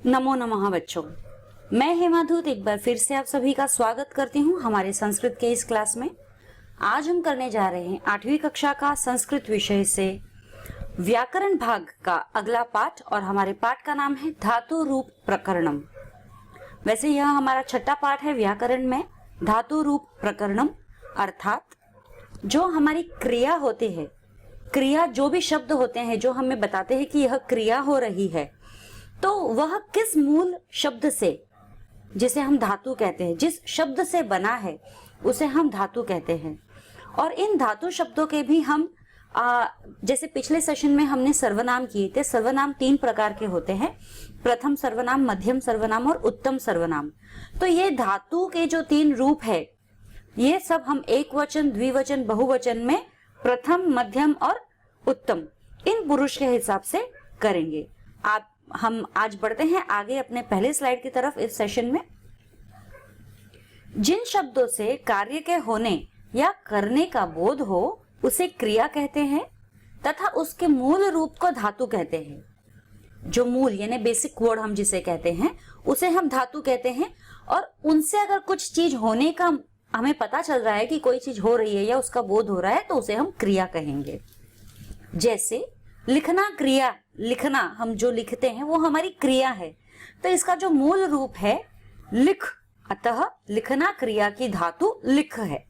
नमो नमः बच्चों, मैं हेमाधूत एक बार फिर से आप सभी का स्वागत करती हूँ हमारे संस्कृत के इस क्लास में। आज हम करने जा रहे हैं 8वीं कक्षा का संस्कृत विषय से व्याकरण भाग का अगला पाठ और हमारे पाठ का नाम है धातु रूप प्रकरणम। वैसे यह हमारा छठा पाठ है व्याकरण में धातु रूप प्रकरणम, अर्थात जो हमारी क्रिया होती है, क्रिया जो भी शब्द होते हैं जो हमें बताते हैं कि यह क्रिया हो रही है, तो वह किस मूल शब्द से, जिसे हम धातु कहते हैं, जिस शब्द से बना है उसे हम धातु कहते हैं। और इन धातु शब्दों के भी हम जैसे पिछले सेशन में हमने सर्वनाम किए थे, सर्वनाम 3 प्रकार के होते हैं, प्रथम सर्वनाम, मध्यम सर्वनाम और उत्तम सर्वनाम। तो ये धातु के जो 3 रूप है, ये सब हम एक वचन, द्विवचन, बहुवचन में प्रथम, मध्यम और उत्तम इन पुरुष के हिसाब से करेंगे। हम आज बढ़ते हैं आगे अपने पहले स्लाइड की तरफ। इस सेशन में जिन शब्दों से कार्य के होने या करने का बोध हो उसे क्रिया कहते हैं तथा उसके मूल रूप को धातु कहते हैं। जो मूल यानी बेसिक वर्ड हम जिसे कहते हैं उसे हम धातु कहते हैं। और उनसे अगर कुछ चीज होने का हमें पता चल रहा है कि कोई चीज हो रही है या उसका बोध हो रहा है तो उसे हम क्रिया कहेंगे। जैसे लिखना क्रिया, लिखना हम जो लिखते हैं वो हमारी क्रिया है, तो इसका जो मूल रूप है लिख, अतः लिखना क्रिया की धातु लिख है।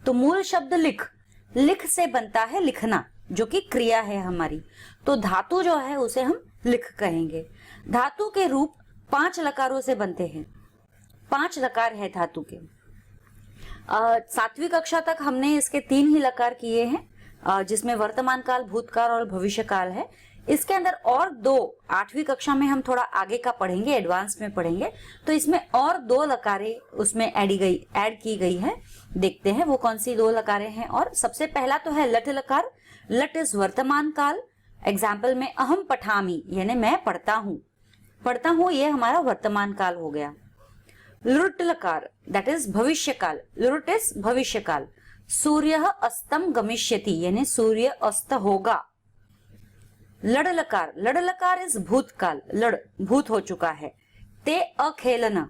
तो मूल शब्द लिख, लिख से बनता है लिखना जो कि क्रिया है हमारी, तो धातु जो है उसे हम लिख कहेंगे। धातु के रूप 5 लकारों से बनते हैं, 5 लकार है धातु के। 7वीं कक्षा तक हमने इसके 3 ही लकार किए हैं, जिसमें वर्तमान काल, भूतकाल और भविष्य काल है। इसके अंदर और 2 8वीं कक्षा में हम थोड़ा आगे का पढ़ेंगे, एडवांस में पढ़ेंगे, तो इसमें और 2 लकारें उसमें ऐड की गई है। देखते हैं वो कौन सी 2 लकारें हैं। और सबसे पहला तो है लट लकार। लट इज वर्तमान काल। एग्जाम्पल में अहम पठामी यानी मैं पढ़ता हूं, पढ़ता हूं, ये हमारा वर्तमान काल हो गया। लुट लकार दैट इज भविष्य काल। लुट इज भविष्य काल। सूर्य अस्तम गमिष्यति यानी सूर्य अस्त होगा। लड़ लकार, लड़ लकार इज भूतकाल, लड़ भूत हो चुका है। ते अखेलना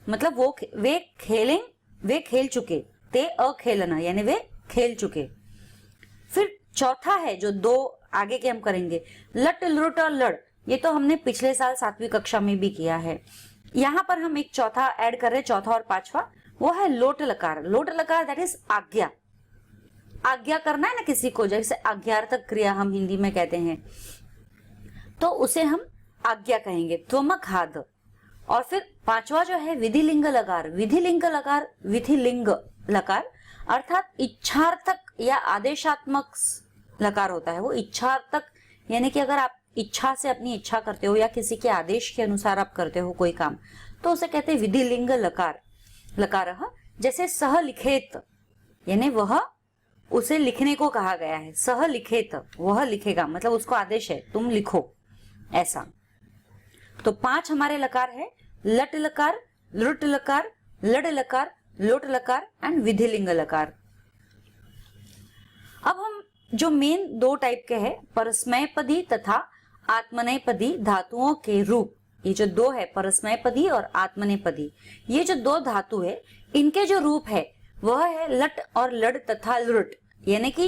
मतलब वे खेल चुके। ते अखेलना यानी वे खेल चुके। फिर चौथा है जो 2 आगे के हम करेंगे, लट लुट और लड़, ये तो हमने पिछले साल 7वीं कक्षा में भी किया है। यहां पर हम एक चौथा ऐड कर रहे हैं, चौथा और 5वां, वो है लोट लकार। लोट लकार दैट इज आज्ञा। आज्ञा करना है ना किसी को, जैसे आज्ञार्थक क्रिया हम हिंदी में कहते हैं, तो उसे हम आज्ञा कहेंगे, त्वमखाद। और फिर 5वां जो है विधिलिंग लकार। विधिलिंग लकार, विधिलिंग लकार अर्थात इच्छार्थक या आदेशात्मक लकार होता है। वो इच्छार्थक यानी कि अगर आप इच्छा से अपनी इच्छा करते हो या किसी के आदेश के अनुसार आप करते हो कोई काम, तो उसे कहते हैं विधिलिंग लकार। लकार जैसे सह लिखेत यानी वह, उसे लिखने को कहा गया है। सह लिखेत वह लिखेगा, मतलब उसको आदेश है तुम लिखो, ऐसा। तो 5 हमारे लकार है, लट लकार, लुट लकार, लड़ लकार, लोट लकार एंड विधिलिंग लकार। अब हम जो मेन 2 टाइप के हैं, परस्मैपदी तथा आत्मनेपदी धातुओं के रूप, ये जो 2 है परस्मैपदी और आत्मनेपदी, ये जो 2 धातु है इनके जो रूप है वह है लट और लड़ तथा लुट, यानी कि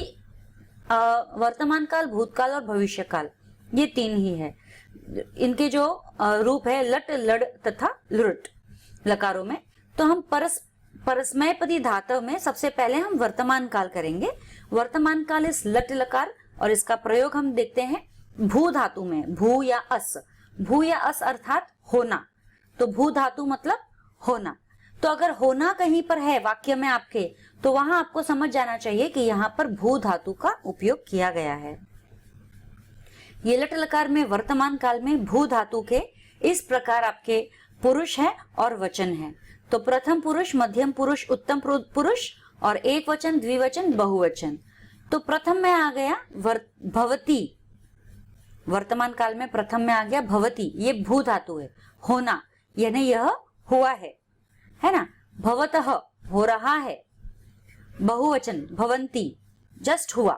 वर्तमान काल, भूतकाल और भविष्य काल, ये 3 ही है। इनके जो रूप है लट, लड़ तथा लुट लकारों में। तो हम परस्मैपदी धातु में सबसे पहले हम वर्तमान काल करेंगे। वर्तमान काल इस लट लकार, और इसका प्रयोग हम देखते हैं भू धातु में, भू या अस। भू या अस अर्थात होना, तो भू धातु मतलब होना। तो अगर होना कहीं पर है वाक्य में आपके, तो वहां आपको समझ जाना चाहिए कि यहाँ पर भू धातु का उपयोग किया गया है। ये लट लकार में वर्तमान काल में भू धातु के इस प्रकार आपके पुरुष है और वचन है। तो प्रथम पुरुष, मध्यम पुरुष, उत्तम पुरुष और एक वचन, द्विवचन, बहुवचन। तो प्रथम में आ गया भवती, वर्तमान काल में प्रथम में आ गया भवती, ये भू धातु है, होना यानी यह हुआ है ना। भवतः हो रहा है, बहुवचन भवंती जस्ट हुआ,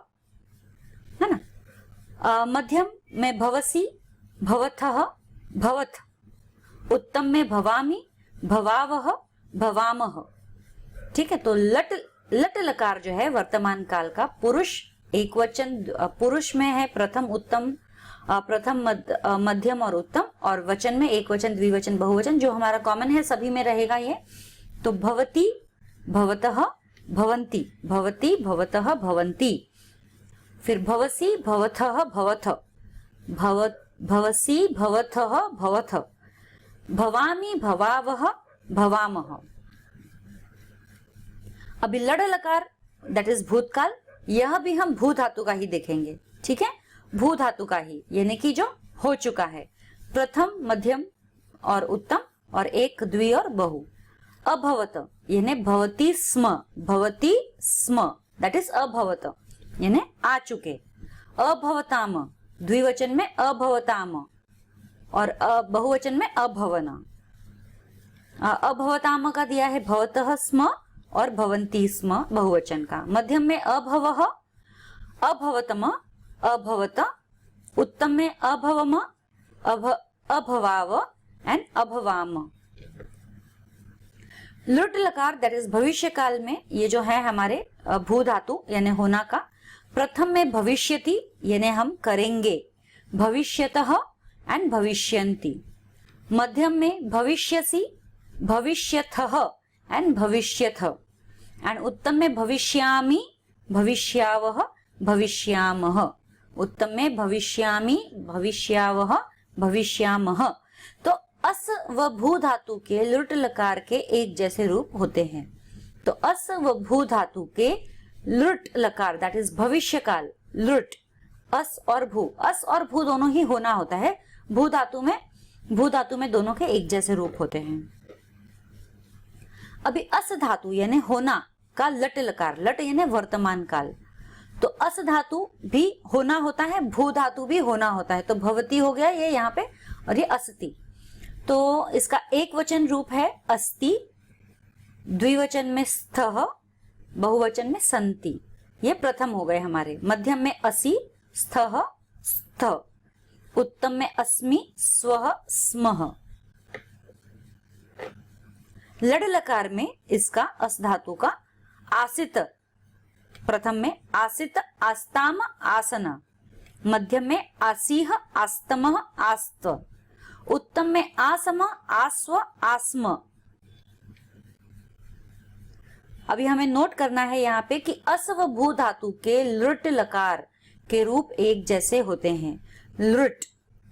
है ना। मध्यम में भवसी, भवतः, भवत उत्तम में भवामी, भवावह, भवामह। ठीक है, तो लट लट लकार जो है वर्तमान काल का पुरुष एक वचन, पुरुष में है प्रथम, उत्तम, प्रथम, मध्यम और उत्तम, और वचन में एक वचन, द्विवचन, बहुवचन, जो हमारा कॉमन है सभी में रहेगा ये। तो भवती, भवतः, भवन्ति, भवती, भवतः, भवन्ति। फिर भवसी, भवथः, भवथ, भवसी, भवथः, भवथ, भवामी, भवावह, भवामह। अभी लड़ लकार दैट इज भूतकाल, यह भी हम भू धातु का ही देखेंगे। ठीक है, भू धातु का ही, यानी कि जो हो चुका है, प्रथम, मध्यम और उत्तम, और एक, द्वि और बहु। अभवत यानी भवती स्म, भवती स्म दैट इज अभवत यानी आ चुके। अभवताम द्विवचन में अभवताम, और बहुवचन में अभवन। अभवताम का दिया है भवतः स्म और भवंती स्म बहुवचन का। मध्यम में अभवः, अभवतम, अभवत। उत्तम में अभवम, अभवाव एंड अभवाम। लुट लकार दैट इज भविष्य काल में ये जो है हमारे भू धातु यानी होना का। प्रथम में भविष्यति यानी हम करेंगे, भविष्यतः एंड भविष्यन्ति। मध्यम में भविष्यसि, भविष्यथः एंड भविष्यथ। एंड उत्तम में भविष्यामि, भविष्यावः, भविष्यामः। उत्तम में भविष्यामि, भविष्यावः, भविष्यामः। तो अस व भू धातु के लुट लकार के एक जैसे रूप होते हैं। तो अस व भू धातु के लुट लकार दैट इज भविष्य काल, लुट, अस और भू, अस और भू दोनों ही होना होता है। भू धातु में दोनों के एक जैसे रूप होते हैं। अभी अस धातु यानी होना का लट लकार, लट यानी वर्तमान काल। तो अस धातु भी होना होता है, भू धातु भी होना होता है। तो भवती हो गया ये यहाँ पे, और ये अस्ति। तो इसका एक वचन रूप है अस्ति, द्विवचन में स्थः, बहुवचन में सन्ति। ये प्रथम हो गए हमारे। मध्यम में असि, स्थः, स्थ। उत्तम में अस्मि, स्वः, स्मः। लड लकार में इसका अस धातु का आसित, प्रथम में आसित, आस्ताम, आसन। मध्यम में आसीह, आस्तमः, आस्त। उत्तम में आसम, आस्व, आस्म। अभी हमें नोट करना है यहाँ पे कि अस व भू धातु के लृट लकार के रूप एक जैसे होते हैं। लृट,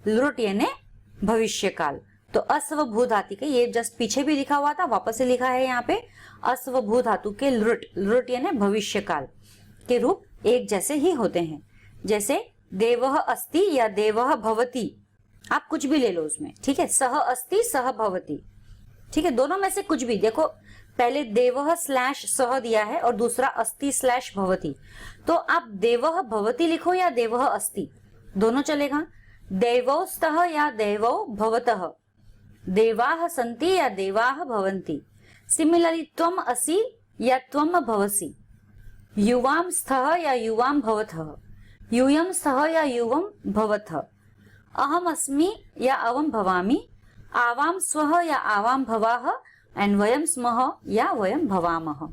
लृट यानी भविष्य काल। तो अस व भू धातु के, ये जस्ट पीछे भी लिखा हुआ था, वापस से लिखा है यहाँ पे। अस व भू धातु के लृट, लृट यानी भविष्य काल के रूप एक जैसे ही होते हैं। जैसे देवः अस्ति या देवः भवति, आप कुछ भी ले लो उसमें। ठीक है, सह अस्ति, सह भवति। ठीक है, दोनों में से कुछ भी देखो। पहले देवः स्लैश सह दिया है और दूसरा अस्ति स्लैश भवति। तो आप देवः भवति लिखो या देवः अस्ति, दोनों चलेगा। देवौ स्तः या देवौ भवतः, देवाः सन्ति या देवाः भवन्ति। सिमिलरली त्वम् असि या त्वम् भवसि, युवां स्तः या युवां भवतः, यूयं स्तः या युवं भवतः, अहम अस्मि या अवम भवामि, आवाम स्वः या आवाम भवाः, एंड वयम स्मः या वयम भवामः।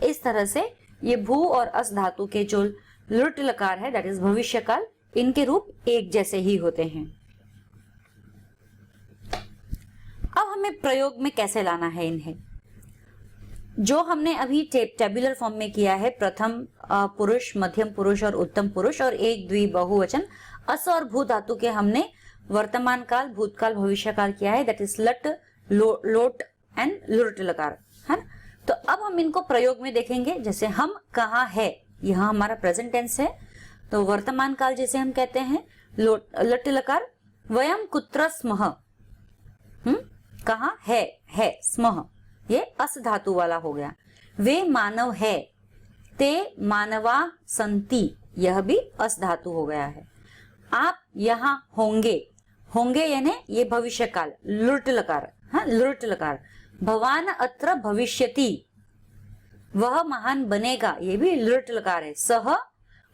इस तरह से ये भू और अस धातु के जो लुट लकार है दैट इज भविष्य काल, इनके रूप एक जैसे ही होते हैं। अब हमें प्रयोग में कैसे लाना है इन्हें। जो हमने अभी टेबुलर फॉर्म में किया है, प्रथम पुरुष, मध्यम पुरुष और उत्तम पुरुष और एक द्वि बहुवचन, अस और भू धातु के हमने वर्तमान काल, भूतकाल, भविष्य काल किया है दैट इज लट, लोट एंड लुट लकार, है ना। तो अब हम इनको प्रयोग में देखेंगे। जैसे हम कहाँ है, यह हमारा प्रेजेंट टेंस है। तो वर्तमान काल जैसे हम कहते हैं लट लकार, वयम कुत्र स्मः, कहाँ है स्मः, ये अस धातु वाला हो गया। वे मानव है, ते मानवा संति, यह भी अस धातु हो गया है। आप यहाँ होंगे, होंगे यानी ये भविष्य काल, लुट लकार, हाँ लुट लकार। भवान अत्र भविष्यति, वह महान बनेगा, ये भी लुट लकार है। सह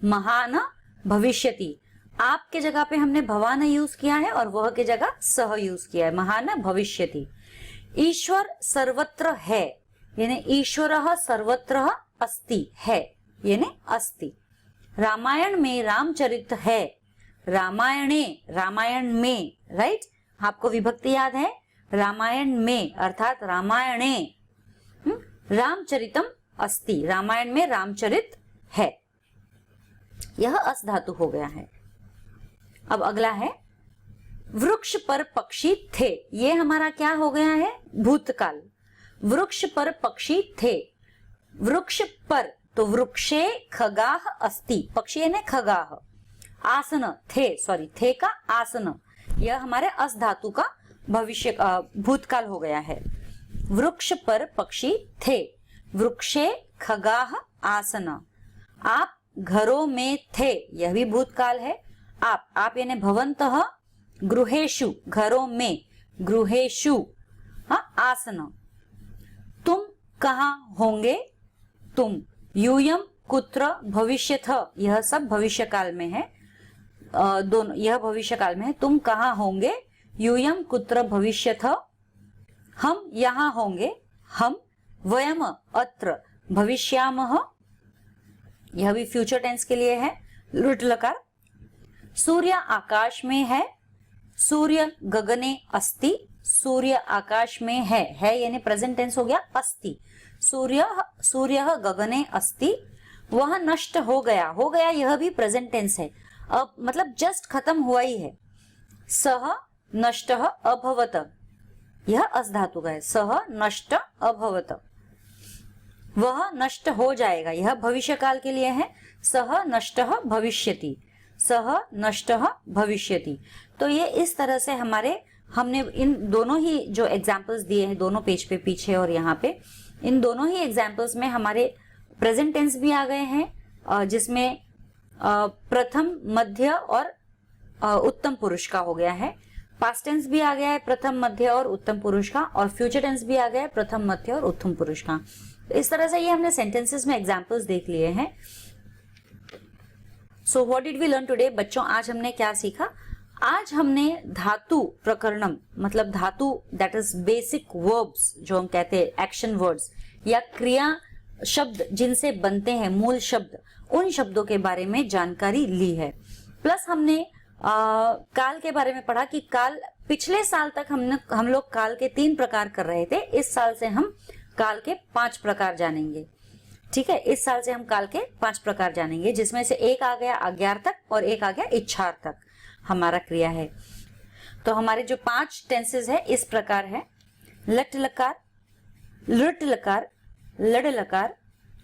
महान भविष्यति, आप के जगह पे हमने भवान यूज किया है और वह के जगह सह यूज किया है, महान भविष्यति। ईश्वर सर्वत्र है, यानी ईश्वरः सर्वत्र अस्ति है, यानी अस्ति। रामायण में रामचरित है, रामायणे, रामायण में, राइट। आपको विभक्ति याद है, रामायण में अर्थात रामायणे रामचरितम अस्ति, रामायण में रामचरित है। यह अस धातु हो गया है। अब अगला है वृक्ष पर पक्षी थे, ये हमारा क्या हो गया है, भूतकाल। वृक्ष पर पक्षी थे, वृक्ष पर तो वृक्षे खगाह अस्ति, पक्षी यानी खगाह। आसन थे, सॉरी थे का आसन, यह हमारे अस धातु का भविष्य भूतकाल हो गया है। वृक्ष पर पक्षी थे, वृक्षे खगाह आसन। आप घरों में थे, यह भी भूतकाल है। आप यानी भवन्तः गृहेषु, घरों में, गृहेषु आसन। तुम कहाँ होंगे, तुम। यूयम कुत्र भविष्यथ, यह सब भविष्य काल में है, दोनों यह भविष्य काल में है। तुम कहाँ होंगे, यूयम कुत्र भविष्यथ, हम यहाँ होंगे, हम। वयम अत्र भविष्यामः, यह भी फ्यूचर टेंस के लिए है, लुट लकार। सूर्य आकाश में है, सूर्य गगने अस्ति, सूर्य आकाश में है यानी प्रेजेंट टेंस हो गया अस्ति। सूर्य गगने अस्ति। वह नष्ट हो गया, यह भी प्रेजेंट टेंस है, अब मतलब जस्ट खत्म हुआ ही है। सह नष्ट अभवत, यह अस धातु का है, सह नष्ट अभवत। वह नष्ट हो जाएगा, यह भविष्य काल के लिए है। सह नष्ट भविष्यति, सह नष्ट भविष्यति। तो ये इस तरह से हमने इन दोनों ही जो एग्जाम्पल्स दिए हैं, दोनों पेज पे पीछे और यहाँ पे, इन दोनों ही एग्जाम्पल्स में हमारे प्रेजेंट टेंस भी आ गए हैं, जिसमें प्रथम मध्य और उत्तम पुरुष का हो गया है। पास्ट टेंस भी आ गया है प्रथम मध्य और उत्तम पुरुष का, और फ्यूचर टेंस भी आ गया है प्रथम मध्य और उत्तम पुरुष का। इस तरह से ये हमने सेंटेंसेस में एग्जाम्पल्स देख लिए हैं। So what did we learn today बच्चों, आज हमने क्या सीखा? आज हमने धातु प्रकरणम, मतलब धातु दैट इज बेसिक वर्ब्स, जो हम कहते हैं एक्शन वर्ड्स या क्रिया शब्द जिनसे बनते हैं मूल शब्द, उन शब्दों के बारे में जानकारी ली है। प्लस हमने काल के बारे में पढ़ा कि काल, पिछले साल तक हम लोग काल के 3 प्रकार कर रहे थे, इस साल से हम काल के 5 प्रकार जानेंगे। ठीक है, इस साल से हम काल के 5 प्रकार जानेंगे, जिसमें से एक आ गया अज्ञार्थक और एक आ गया इच्छार्थक हमारा क्रिया है। तो हमारे जो 5 टेंसेस है इस प्रकार है: लट लकार, लृट लकार, लड लकार,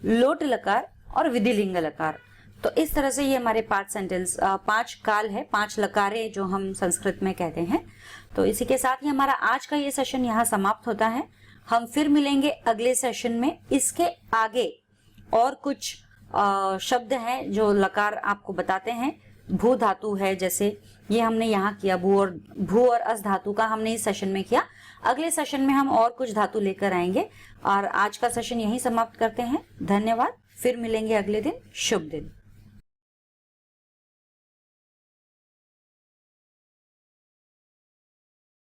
लोट लकार और विधिलिंग लकार। तो इस तरह से ये हमारे 5 सेंटेंस, 5 काल है, 5 लकारे जो हम संस्कृत में कहते हैं। तो इसी के साथ ही हमारा आज का ये सेशन यहाँ समाप्त होता है। हम फिर मिलेंगे अगले सेशन में। इसके आगे और कुछ शब्द हैं जो लकार आपको बताते हैं। भू धातु है, जैसे ये हमने यहाँ किया, भू और अस धातु का हमने इस सेशन में किया। अगले सेशन में हम और कुछ धातु लेकर आएंगे। और आज का सेशन यहीं समाप्त करते हैं। धन्यवाद, फिर मिलेंगे अगले दिन। शुभ दिन।